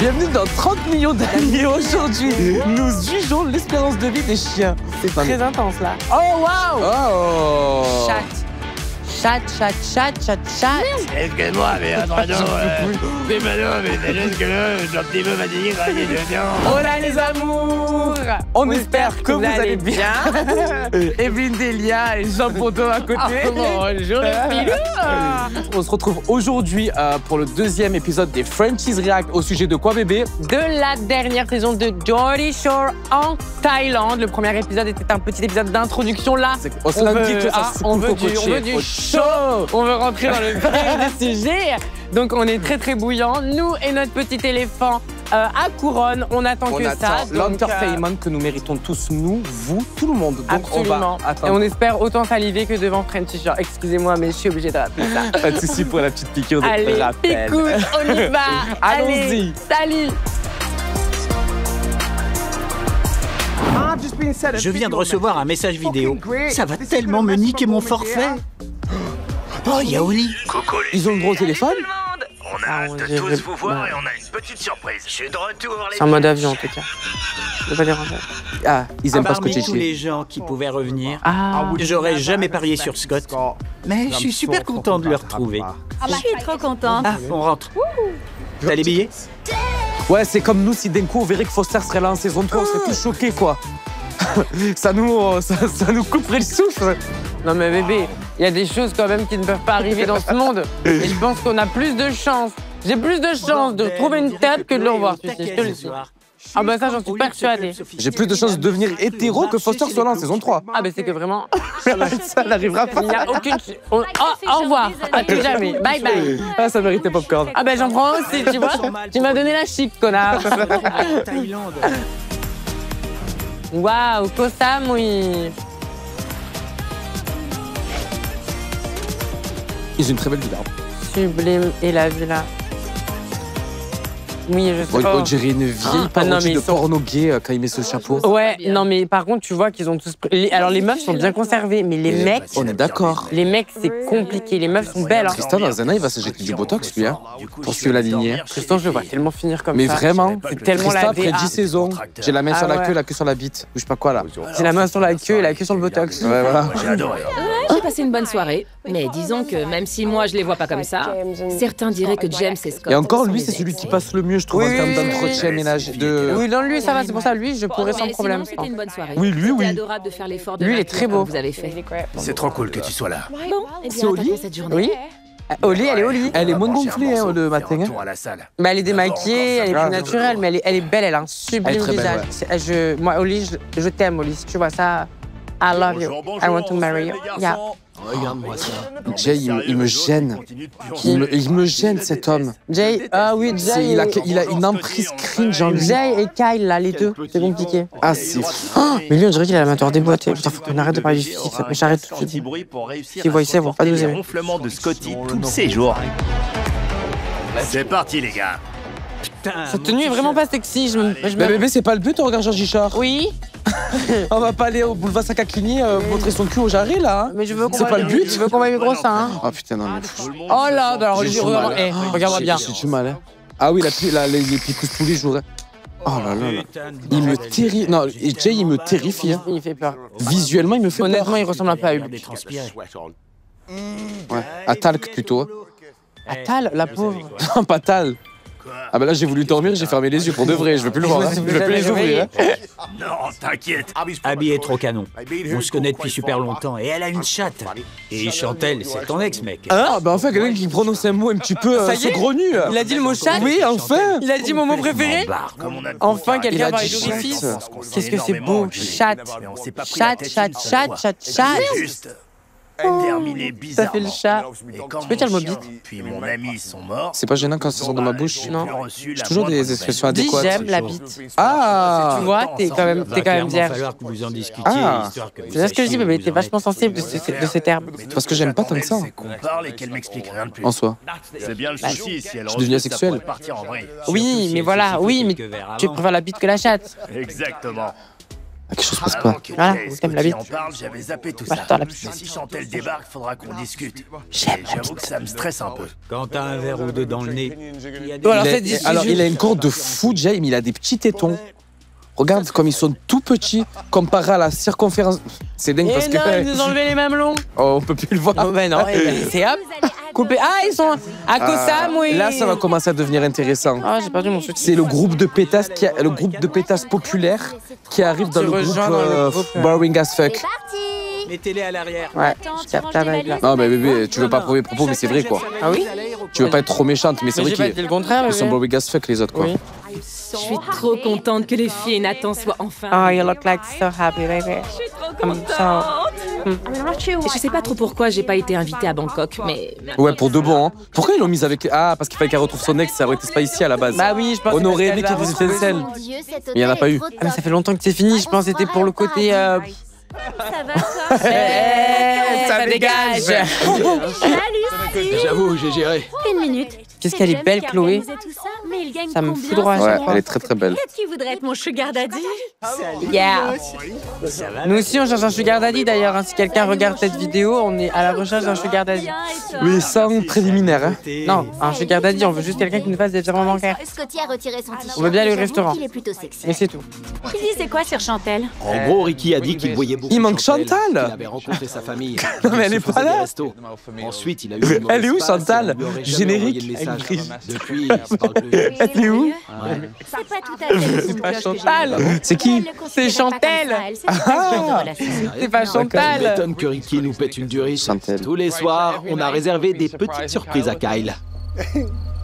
Bienvenue dans 30 millions d'amis. Aujourd'hui, nous jugeons l'espérance de vie des chiens. C'est très intense là. Oh waouh! Oh! Chat. Excuse-moi, mais Andrano, c'est malin, mais c'est juste que là, j'ai un petit peu fatigué quand il est dedans. Oh là les amours! On espère que vous allez bien. Evelyne Delia et Jean Ponto à côté. Bonjour les filous! On se retrouve aujourd'hui pour le deuxième épisode des Frenchies React au sujet de quoi, bébé? De la dernière saison de Geordie Shore en Thaïlande. Le premier épisode était un petit épisode d'introduction là. On se l'indique que ça se on veut du chaud. On veut rentrer dans le vif du sujet. Donc on est très bouillant. Nous et notre petit éléphant à couronne, on attend que ça. L'entertainment que nous méritons tous, nous, vous, tout le monde. Donc absolument. On va attendre. Et on espère autant saliver que devant Frenchy Shore. Excusez-moi, mais je suis obligée de rappeler ça. Pas de soucis pour la petite piqûre de Allez, rappel. écoute, on y va. Allons-y. Salut. Je viens de recevoir un message vidéo. Ça va tellement me niquer mon forfait. Oh, Yaoli. Coucou les Ils ont le gros filles, téléphone? tout le monde. On a hâte de tous vous voir et on a une petite surprise. Je suis de retour les C'est en mode avion en tout cas. Je vais pas déranger. Ah, ils aiment pas ce que Parmi j'ai tous dit. les gens qui pouvaient revenir, Ah, j'aurais jamais parié sur Scott. Mais je suis super content de le retrouver. Je suis trop contente. Ah, on rentre. T'as les billets? Ouais, c'est comme nous si d'un coup on verrait que Foster serait là en saison 3, on serait tous choqués quoi. ça nous couperait le souffle. non mais bébé, il y a des choses quand même qui ne peuvent pas arriver dans ce monde. Et je pense qu'on a plus de chance. J'ai plus de chance de trouver une tête que de le revoir, tu sais, je te le dis. Ah bah ça, j'en suis persuadée. J'ai plus de chances de devenir hétéro que Foster soit là en saison 3. Ah bah c'est que vraiment, Ça n'arrivera pas. il n'y a aucune... au revoir, à plus jamais, bye bye. Ah, ça méritait popcorn. Ah bah j'en prends aussi, tu vois. Tu m'as donné la chic, connard. Thaïlande. Waouh, Koh Samui. Ils ont une très belle villa. Sublime, et la villa. Oui, je sais On pas. dirait une vieille parodie de porno gay quand il met ce chapeau. Ouais, non mais par contre, tu vois qu'ils ont tous... Alors les meufs sont bien conservées, mais les mecs... On est d'accord. Les mecs, c'est compliqué. Les meufs sont belles. Hein. Tristan, dans un an, il va se jeter du botox, lui, hein, pour suivre la lignée. Tristan, je le vois tellement finir comme Mais ça. vraiment, C'est tellement Tristan, la après DA. 10 saisons, j'ai la main sur la ouais. queue, la queue sur la bite. Ou je sais pas quoi, là. J'ai la main sur la queue et la queue sur le botox. Ouais, voilà. J'ai adoré. J'ai passé une bonne soirée, mais disons que même si moi je les vois pas comme ça, certains diraient que James et Scott. Et encore, lui, sont c'est des celui ex. qui passe le mieux, je trouve, en termes d'entretien ménager. Oui, non, lui, ça va, c'est pour ça. Lui, je pourrais sans Mais problème. sinon, c'était une bonne soirée. Oui, lui, oui. C'était adorable de faire l'effort de Lui, il est maintenir très beau. comme vous avez fait. C'est trop cool que tu sois là. Bon, et C'est bien au lit attaquons cette journée. Oui. Au lit, elle est au lit. Elle est moins gonflée, hein, le matin. Hein. Retour à la salle. Mais elle est démaquillée, elle est plus naturelle, mais elle est belle, elle a un Elle est sublime très belle, visage. Moi, au lit, je t'aime, au lit. Si tu vois ça, I love you. I want to marry you. Yeah. Regarde-moi ça. Jay, il me gêne. Il me gêne, cet homme. Jay, ah oui, Jay. Il a une emprise cringe en lui. Jay et Kyle, là, les deux, c'est compliqué. Ah, c'est fou. Mais lui, on dirait qu'il a la main tordée déboîtée. Putain, faut qu'on arrête de parler du physique, ça. Mais j'arrête tout de suite. Si vous voyez, c'est bon, pas de Les vous ronflements de Scotty tous ces jours. C'est parti les gars. Cette tenue est vraiment pas sexy. Mais bébé, c'est pas le but, on regarde Georgie Shore. Oui, On va pas aller au boulevard Sakakini montrer son cul au jarret, là. Hein. mais je veux qu'on C'est pas le but. Je veux qu'on voie les gros seins. Hein. Oh putain, non, mais... Oh là, alors, J'ai du mal. regarde-moi bien. J'ai du mal, hein. Ah oui, les picousses tous les jours. Hein. Oh là là là. Il me terrifie. Non, Jay, il me terrifie. Hein. Il fait peur. Visuellement, il me fait Honnêtement, peur. il ressemble un peu à Hulk. Ouais. À Talc, plutôt. À Tal, la pauvre. Non, pas Tal. Ah bah là, j'ai voulu dormir, j'ai fermé les yeux pour de vrai. Je veux plus le voir. Hein. Je veux plus les ouvrir. Hein. Non, t'inquiète. Abby est trop canon. On se connaît depuis super longtemps et elle a une chatte. Et Chantel, c'est ton ex, mec. Ah bah enfin, quelqu'un qui prononce un mot un petit peu Ça y est saugrenu. Il a dit le mot chat. Oui, enfin. Il a dit mon mot préféré. Comme on a Enfin, Il quelqu'un a parle dit d'orifice. chat. Qu'est-ce que c'est beau. Chat. Chat. Juste terminé bizarrement. Ça fait le chat. Et quand Tu peux dire le mon mot chien bite puis mon ami sont morts, C'est pas gênant quand ça sort de ma bouche. Non. J'ai toujours des expressions Dis adéquates. j'aime la bite. Ah. Tu vois, t'es quand même Il va vierge. falloir que vous en discutiez, Ah. histoire que vous C'est ce que je dis, sachiez bébé, où t'es vous en vachement êtes. sensible de ce terme. Parce que j'aime pas tant que ça. c'est qu'on parle et qu'elle m'explique rien de plus. En soi. C'est bien le souci si elle suis devenu refuse, ça asexuel. pourrait partir en vrille. Oui, mais voilà, oui, mais tu préfères la bite que la chatte. Exactement. quelque chose passe pas. Voilà, t'aimes la bite. J'avais zappé tout Voilà, ça. dans la bite. Mais si Chantel débarque, faudra qu'on discute. J'aime la J'avoue que ça me stresse un peu. Quand t'as un verre ou deux dans le nez, il y a des... Bon, alors, Il a une cour de fou, Jay, mais il a des petits tétons. Regarde comme ils sont tout petits comparé à la circonférence. C'est dingue parce Et que. non, ils nous ont enlevé les mamelons. Oh, on peut plus le voir. Oh, ben non, c'est hop, coupé. Ah, ils sont à Kossam, oui. Là, ça va commencer à devenir intéressant. Ah, j'ai perdu mon soutien. C'est le groupe de pétasses le groupe de pétasses populaire qui arrive dans Qui le groupe, rejoint dans le groupe, Boring as fuck. Mettez-les à l'arrière. Ouais, je capte ta vibe là. Non, mais bébé, tu veux pas prouver propos, mais c'est vrai quoi. Ah oui? Tu veux pas être trop méchante, mais c'est Mais vrai j'ai pas qu'ils dit le contraire, sont bébé. boring as fuck les autres quoi. Oui. Je suis trop contente que les filles et Nathan soient enfin. Oh, you look like so happy, baby. Je suis trop I'm contente. so... Je sais pas trop pourquoi j'ai pas été invitée à Bangkok, mais. Ouais, pour de bon. Hein. Pourquoi ils l'ont mise avec. Ah, parce qu'il fallait qu'elle retrouve son ex, ça aurait été pas ici à la base. Bah oui, je pense On aurait que aimé qu'il y ait des étincelles. Il n'y en a pas eu. Ah, mais ça fait longtemps que c'est fini, je pense que c'était pour le côté... Ça va toi Ça dégage. Salut J'avoue, j'ai géré. Une minute. Qu'est-ce qu'elle est belle, Chloé. Mais il gagne Ça me combien, foudroie à ce Ouais, chaque mec fois. elle est très très belle. Peut-être qu'il voudrait être mon sugar daddy. Yeah. Nous aussi, on cherche un sugar daddy d'ailleurs. hein. Si quelqu'un regarde cette vidéo, on est à la recherche d'un sugar daddy. Bien, et toi Oui, sans préliminaire. Hein. Non, un sugar daddy, on veut juste quelqu'un qui nous fasse des virements bancaires. Scotty a retiré son t-shirt. On veut bien aller au J'avoue restaurant. qu'il est plutôt sexy. Mais c'est tout. Il disait quoi sur Chantel? En gros, Ricky a dit qu'il voyait beaucoup. Il manque Chantel, Chantal. qu'il avait rencontré sa famille. Non, mais elle Il est se faisait pas là. des restos. Ensuite, il a eu une Elle est où, mauvaise passe, Chantal et on lui aurait jamais Générique. envoyé le message. Elle crie. Depuis, il se parle plus. Elle est où Ouais. C'est pas tout à fait le son de pas cloche que j'ai Chantal. eu. C'est qui Elle le considérait C'est pas comme Chantel. ça, elle, c'était pas ce genre de relation. C'est pas Ça Chantal. m'étonne que Ricky nous pète une durite. Chantal. Tous les soirs, on a réservé des petites surprises à Kyle.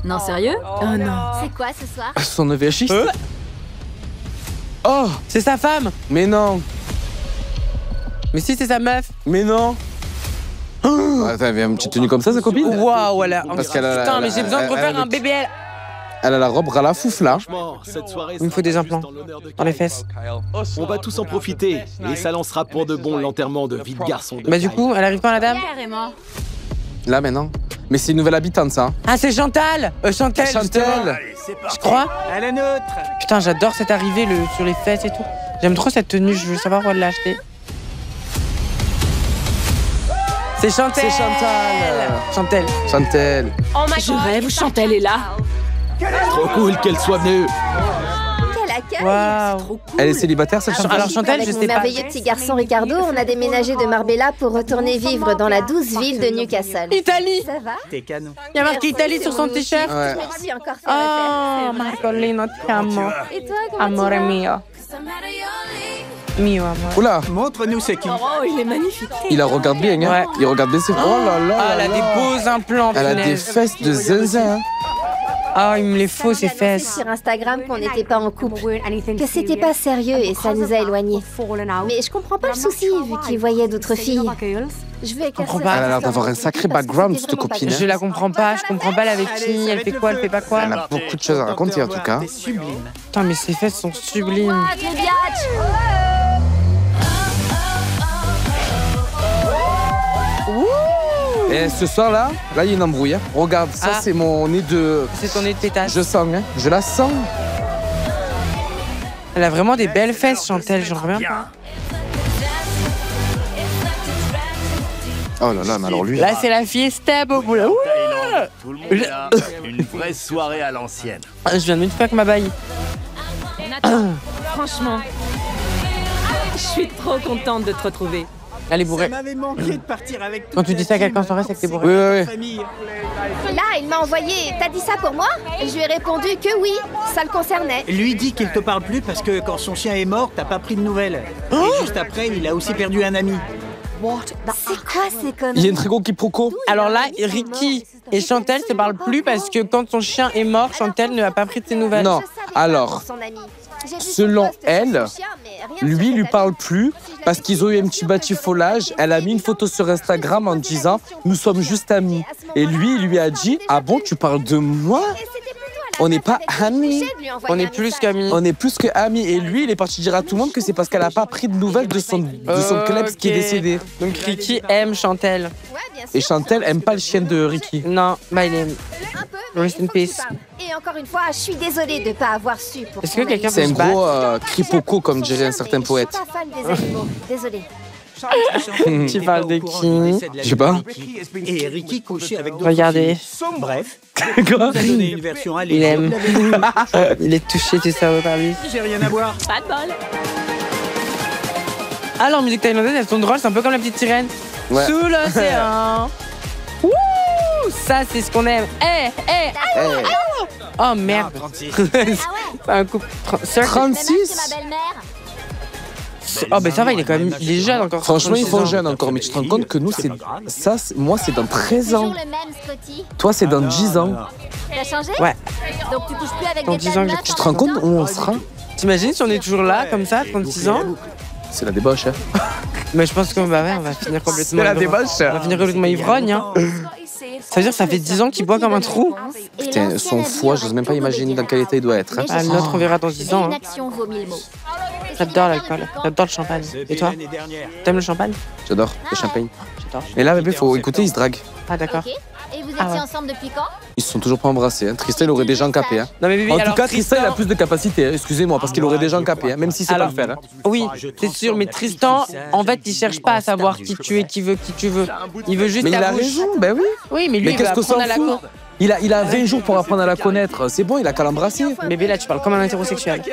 Non, sérieux? Oh non. C'est quoi ce soir? Son EVHiste. Oh, C'est sa femme. mais non. Mais si, c'est sa meuf. Mais non. Attends, elle avait une petite tenue comme ça, sa copine. Waouh, elle a... Parce qu'elle a- Putain, mais j'ai besoin de elle- refaire elle- un BBL. Elle a la robe ras la fouf là. Franchement, cette soirée, Il me faut des implants dans les fesses. On va tous en profiter et ça lancera pour de bon l'enterrement de vie de garçon. De Bah du Kyle. coup, elle arrive quand la dame? Carrément. Là maintenant. Mais c'est une nouvelle habitante ça. Ah, c'est Chantal. Chantal. Chantal. Je crois. À la nôtre. Putain, j'adore cette arrivée sur les fesses et tout. J'aime trop cette tenue, je veux savoir où elle l'a achetée. C'est Chantal. C'est Chantal. Chantal. Chantal. Je rêve, Chantal est là. Trop cool qu'elle soit venue. Quel accueil! Waouh. Elle est célibataire cette Chantal. Alors Chantal, Avec je mon sais pas. merveilleux petit garçon Ricardo, on a déménagé de Marbella pour retourner vivre dans la douce ville de Newcastle. Italie. Ça va? T'es canon. Il y a marqué Italie sur son t-shirt. Ouais. Je me suis encore fait refaire. Oh, Marcolino, ti amo. Et toi, comment tu Amore vas? mio. Mio, amore. Oula, Montre-nous c'est qui. Oh, il est magnifique. il la regarde bien. Hein. Ouais. Il regarde bien ses. Oh là là. Ah, elle a là des là. beaux implants, Elle a des punaise. fesses de zinzin. Hein. Ah, il me les faut, ces On a annoncé fesses. sur Instagram qu'on n'était pas en couple, que c'était pas sérieux et ça nous a éloignés. Mais je comprends pas le souci vu qu'il voyait d'autres filles. Je veux comprends pas. Elle a l'air d'avoir un sacré background, cette copine. Je la comprends pas, je comprends pas elle avec qui, elle fait quoi, elle fait pas quoi. Elle a beaucoup de choses à raconter en tout cas. T'es sublime. Putain, mais ses fesses sont sublimes. Et ce soir là, il y a une embrouille. Hein. Regarde, ça Ah. c'est mon nez de. C'est ton nez de pétasse. Je sens, hein. Je la sens. Elle a vraiment des belles fesses, Chantal, j'en reviens pas. Oh là là, mais alors lui. Là, c'est la fiesta, Bobo. Là. Ouh. Tout le monde est là. Une vraie soirée à l'ancienne. Je viens de me faire que ma baille. Nathan, franchement, je suis trop contente de te retrouver. Elle est Ça bourrée. m'avait manqué de partir avec toute Quand tu la dis ça à team. quelqu'un sans reste, c'est que t'es bourré. Oui, oui, oui. Famille. Là, il m'a envoyé. T'as dit ça pour moi? Je lui ai répondu que oui, ça le concernait. Lui dit qu'il te parle plus parce que quand son chien est mort, t'as pas pris de nouvelles. Et juste après, il a aussi perdu un ami. C'est quoi ces Il y a conneries? une très gros quiproquo. Alors là, Ricky et Chantal se parlent plus parce que quand son chien est mort, Chantal ne a pas pris de ses nouvelles. Non. Je savais pas alors, pour son ami. J'ai vu son selon post sur elle, son chien, mais rien sur Lui cet lui ami. parle plus parce qu'ils ont eu un petit batifolage. Elle a mis une photo sur Instagram en disant nous sommes juste amis. Et lui, il lui a dit ah bon, tu parles de moi? Et c'était plutôt à la On n'est place pas avec qui amis. j'obligée de lui envoyer On est un plus message. qu'amis. On est plus que amis. Et lui, il est parti dire à tout le monde que c'est parce qu'elle a pas pris de nouvelles de son klebs qui est Ok. décédé. Donc Ricky aime Chantal. Ouais, bien sûr. Et Chantal aime pas le chien de Ricky. Non, bah il est... Un peu, Rest in peace. Et encore une fois, je suis désolée de ne pas avoir su. Est-ce que quelqu'un C'est peut un se battre? gros cripoko, comme dirait un certain poète. Je suis pas fan des animaux. Désolée. Tu parles de qui? Je sais pas. Et Ricky couché avec d'autres Regardez. filles. Bref, Quoi? on a donné une version Il alléchée aime. de la vidéo. Il est touché, tu sais, par lui. J'ai rien à voir. Pas de bol. Alors, musique thaïlandaise, elles sont drôles, c'est un peu comme la petite sirène. Ouais. Sous l'océan. Wouh! Ça, c'est ce qu'on aime. Oh merde. C'est un couple. 36. Oh, ben ça va, il est quand même. Il est jeune encore. Franchement, ils 36 font ans. jeunes encore, mais tu te rends compte que nous, c'est ça, moi, c'est dans 13 ans. Toujours le même, Scotty. Toi, c'est dans 10 ans. T'as changé? Ouais. Donc tu couches plus avec Dans des 10 ans, tas de je- meufs Tu te en rends même compte temps? où on sera? T'imagines si on est toujours là, comme ça, 36 ans? C'est la débauche, hein. Mais je pense qu'on va finir complètement. C'est la ivre- débauche. On va finir complètement ivrogne, hein. Ça veut dire que ça fait 10 ans qu'il boit comme un trou. Putain, son foie, j'ose même pas imaginer dans quel état il doit être. Hein. Ah, l'autre, on verra dans 10 ans. Une Hein. action vaut 1000 mots. J'adore l'alcool. J'adore le champagne. Et toi? L'année dernière. T'aimes le champagne? J'adore le champagne. J'adore. Et là, bébé, faut écouter, ils se draguent. Ah, d'accord. Ok. Et vous étiez Ah ouais. ensemble depuis quand? Ils se sont toujours pas embrassés. Hein. Tristan, il aurait déjà encapé. Hein. Non, mais bébé, En tout alors, cas, Tristan, il a plus de capacité. Hein. Excusez-moi, parce qu'il aurait déjà encapé, hein, même s'il sait pas Alors, le faire. Hein. Oui, c'est sûr, mais Tristan, en fait, il cherche pas à savoir qui tu es, qui tu veux. Il veut juste Mais il ta a bouche. raison, ben oui. Oui, mais lui, Mais il veut qu'est-ce qu'on apprendre s'en à la fout? Il a 20 jours pour apprendre à la connaître. C'est bon, il a qu'à l'embrasser. Bébé, là, tu parles comme un hétérosexuel.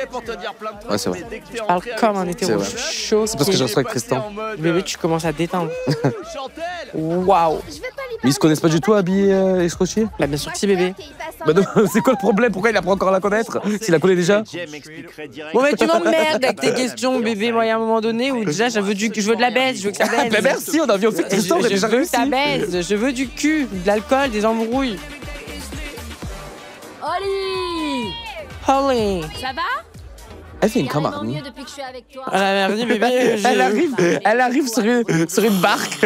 Ouais, c'est vrai. Tu parles comme un hétéro. C'est vrai. Chaud. C'est parce que je reçois avec Tristan. Bébé, tu commences à te détendre. Waouh. Mais ils se connaissent pas du tout, Abby et Scotty? Bah, bien sûr que si, bébé. Bah non, c'est quoi le problème? Pourquoi il apprend encore à la connaître? S'il la connaît déjà? Bon, mais tu m'emmerdes avec tes questions, bébé. Moi, il y a un moment donné où déjà, je veux de la baise, je veux que ça baise. Bah merci, on a vu au fait que Tristan, on a Je déjà veux que réussi. ça baise, je veux du cul, de l'alcool, des embrouilles. Oli! Holly. Ça va? Elle fait une Carrément camarade. mieux depuis que je suis avec toi. Ah, merci, bébé. Elle arrive sur une barque.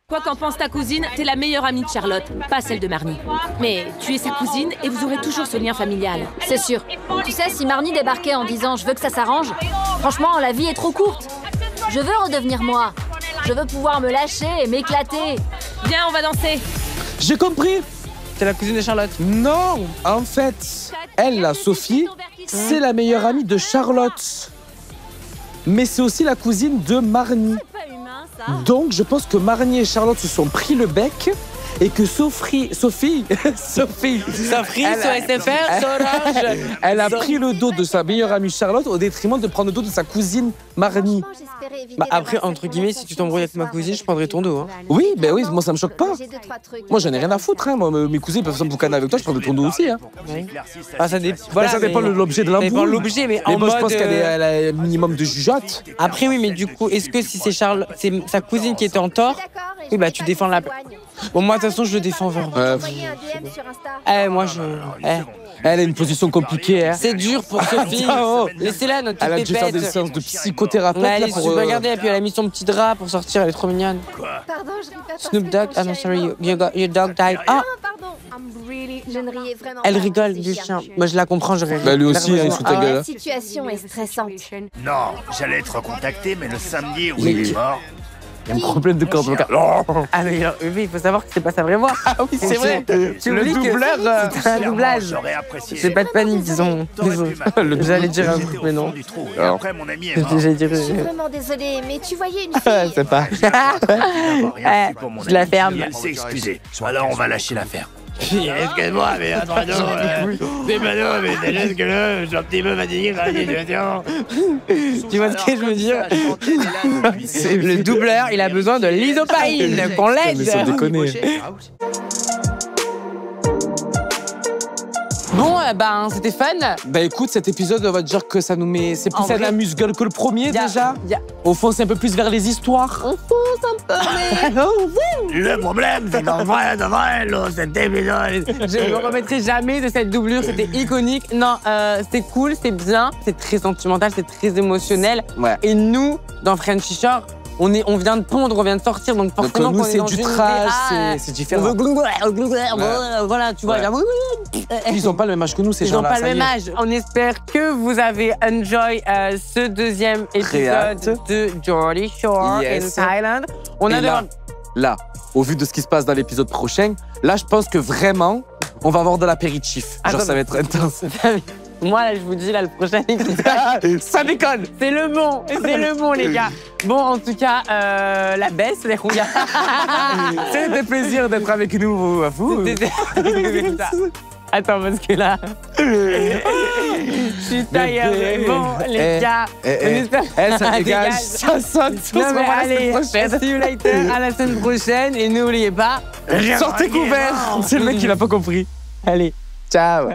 Quoi qu'en pense ta cousine, t'es la meilleure amie de Charlotte, pas celle de Marnie. Mais tu es sa cousine et vous aurez toujours ce lien familial. C'est sûr. Tu sais, si Marnie débarquait en disant je veux que ça s'arrange, franchement, la vie est trop courte. Je veux redevenir moi. Je veux pouvoir me lâcher et m'éclater. Viens, on va danser. J'ai compris. C'est la cousine de Charlotte. Non, en fait, elle, la Sophie, c'est la meilleure amie de Charlotte. Mais c'est aussi la cousine de Marnie. Pas humain, ça. Donc, je pense que Marnie et Charlotte se sont pris le bec et que Sophie, Ça frise sur SFR, Solange. elle a pris le dos de sa meilleure amie Charlotte au détriment de prendre le dos de sa cousine Marnie. J'espérais éviter Bah après, d'avoir entre cette guillemets, si tu t'embrouilles avec ma cousine, je prendrai ton dos. Hein. Oui, ben oui, moi ça me choque pas. J'ai deux, trois trucs. Moi j'en ai rien à foutre, hein. Moi, mes cousins peuvent se boucaner avec toi, je prends ton dos aussi. Hein. Oui. Ah, ça dépend. Voilà, ça dépend de l'objet de Ça dépend de l'embrouille. l'objet, mais Mais en moi je mode. pense qu'elle a un minimum de jugeote. Après, oui, mais du coup, est-ce que si c'est Charlotte, c'est sa cousine qui était en tort? Oui, bah tu défends la. Bon, moi, de toute façon, je le défends vers. Moi, je. Elle a une position compliquée. Hein. C'est dur pour Sophie. Oh. Laissez-la, notre Elle a petite dû faire des pépette. séances de psychothérapie là, pour. Regardez, et puis elle a mis son petit drap pour sortir, elle est trop mignonne. Pardon, je ris pas parce Snoop que Dogg, ton ah non, chien sorry, est mort. your dog died. Ah, Pardon. Je ne riais vraiment elle pas, rigole c'est du chiant. chien. Moi, je la comprends, je rigole. Bah lui aussi, hein, il se fout ta Ah ouais. gueule. La situation est stressante. Non, j'allais être contacté, mais le samedi où il est mort, Il y a un problème de corde vocale. Ah, mais alors, oui, il faut savoir que c'est pas sa vraie voix. Ah oui, c'est vrai. Tu Le oublies que doubleur, c'est un doublage. j'aurais apprécié. C'est pas de panique, disons. J'allais dire un truc, mais non. Du trou. Et Alors. après, mon ami est mort. J'allais dire. Je suis vraiment désolée, mais tu voyais une Ah, fille. c'est pas. Rien fait pour mon Je la ami. ferme. Et elle s'est excusée. Alors on va lâcher l'affaire. Excuse-moi, mais attends, c'est pas non, mais c'est juste que là, je suis un petit peu fatigué par la situation. Tu vois ce que je veux dire? C'est le doubleur, il a besoin de l'isoparine, qu'on Mais l'aide. sans déconner. Bon, ben, c'était fun. Bah écoute, cet épisode, on va dire que ça nous met. C'est plus En un vrai. amuse-gueule que le premier déjà. Ya. Au fond, c'est un peu plus vers les histoires. Le problème, c'est qu'en vrai, de vrai, là, cet épisode. Je ne me remettrai jamais de cette doublure, c'était iconique. Non, c'était cool, c'était bien, c'est très sentimental, c'est très émotionnel. Ouais. Et nous, dans Frenchy Shore, on vient de pondre, on vient de sortir, donc Donc forcément nous, qu'on est c'est dans du une trash, idée, c'est on différent. veut voilà, tu vois. Ouais. genre, Ils ont pas le même âge que nous, ces Ils n'ont gens-là. pas ça le y même est. âge. On espère que vous avez enjoy ce deuxième Très hâte. épisode de Geordie Shore Yes. in Thailand. On Et adore. là, au vu de ce qui se passe dans l'épisode prochain, là, je pense que vraiment, on va avoir de l'apéritif. Genre, ça va être intense. Moi, là, je vous dis, là, le prochain épisode... Ça déconne. C'est le bon, les gars. Bon, en tout cas, la baisse, les gars. C'était plaisir d'être avec nous, à vous. Attends, parce que là... Je suis taillé. Bon, les gars, on espère que ça dégage, ça sonne. Non, mais allez, see you later, à la semaine prochaine. Et n'oubliez pas... Sortez couvert. C'est le mec qui l'a pas compris. Allez, ciao.